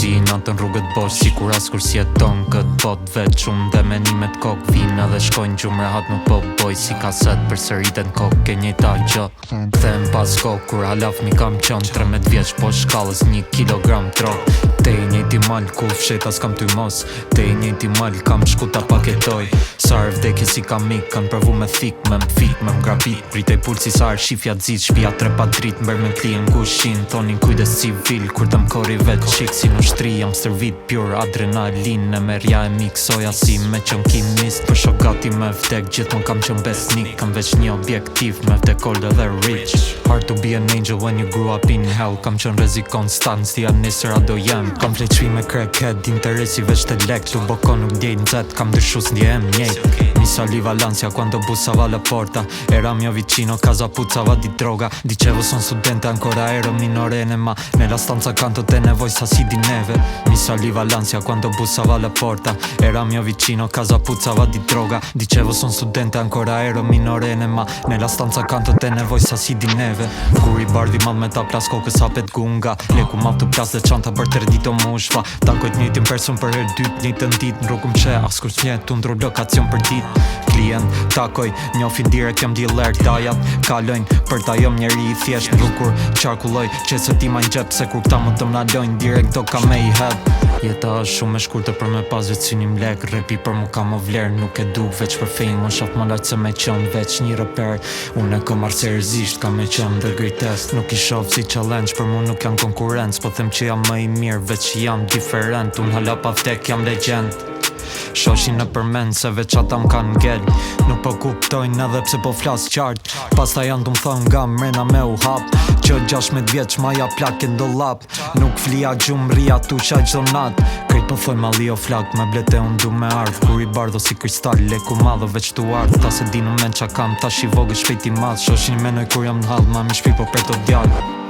Si i natën rrugët bosh, si kur as kur si jeton këtë bot veç unë dhe menimet kok vin edhe shkojnë gjumë rehat nuk po boj si kaset për sëritën kok ke njëta gjë. Them pas kok kur halaf mi kam qënë 13 vjeç po shkallës 1 kilogram trok. Te i njëti mal ku fshet as kam ty mos, te i njëti mal kam shku ta paketoj. Sarë vdekje si kam mik, kanë provu me thik, me m'fit, me m'grabit. Pritej pulsi sarë shifja dzit, shpia trepa drit, mber me klien kushin. Thonin kujdes civil, kur të m'kori vet qik si në shtri, jam servit pure adrenalin. E merja e miksoja si me qën kimist. Për shokati me vdek, gjithmon kam qën besnik. Kam veç një objektiv, me vdek old edhe rich. Hard to be an angel when you grew up in hell. Kam qën rezi konstant, si anisër ado jem. Kam fleqvi me crackhead, interesi veç të lek. Tu boko nuk djej nxet, kam dyshus ndjehem njejt. Mi saliva l'ansia quando bussava la porta. Era mio vicino, casa puzzava di droga. Dicevo son studente, ancora ero minorenne, ma nella stanza accanto te ne vuoi sassi di neve. Mi saliva l'ansia quando bussava la porta. Era mio vicino, casa puzzava di droga. Dicevo son studente, ancora ero minorenne, ma nella stanza accanto te ne vuoi sassi di neve. Kur i bardhi madh me ta plas kokës hapet gunga. Leku ma të plas dhe çanta për 3 dito mushfa. Takoj t'njejtin person për her dyt, njejtën dit. Në rrugëm qe, askur s'njet, unë ndru lokacion për dit. Klient, takoj, njofin direkt jam dealer. Dajat, kalojnë, për ta jom njeri i thjesht. Rukur, qarkulloj, qesët ima n'gjep. Se kur këta më të mnalojnë, direkt do ka me i heb. Jeta është shumë e shkurtë për me pas veç si një mlek. Repi për mu ka më vlerë, nuk e duk veç për fejnë. Më shaf më lartë se me qënë veç një reper. Unë e kom arë seriozisht, ka me qënë dhe greatest. Nuk i shof si challenge, për mu nuk janë konkurencë. Po them që jam më i mirë, veç jam diferent. Unë hala pa vdek, jam legend. Shoshin në përmen se veç ata m'kan ngell. Nuk po kuptojnë edhe pse po flas qartë. Pasta janë t'u m'thon nga mrena me u hap. Që 16 vjeç maja plake ndolap. Nuk flia gjumë ria tu qa gjdo nat. Krejt po thoj mali o flak, me blete unë du me ardh. Kur i bardho si kristal, leku madho veç tu ardh. Ta se dinu men qa kam, ta shi vogë shpejt i madh. Shoshin menoj kur jam n'hall, ma mi shpi po për të djallë.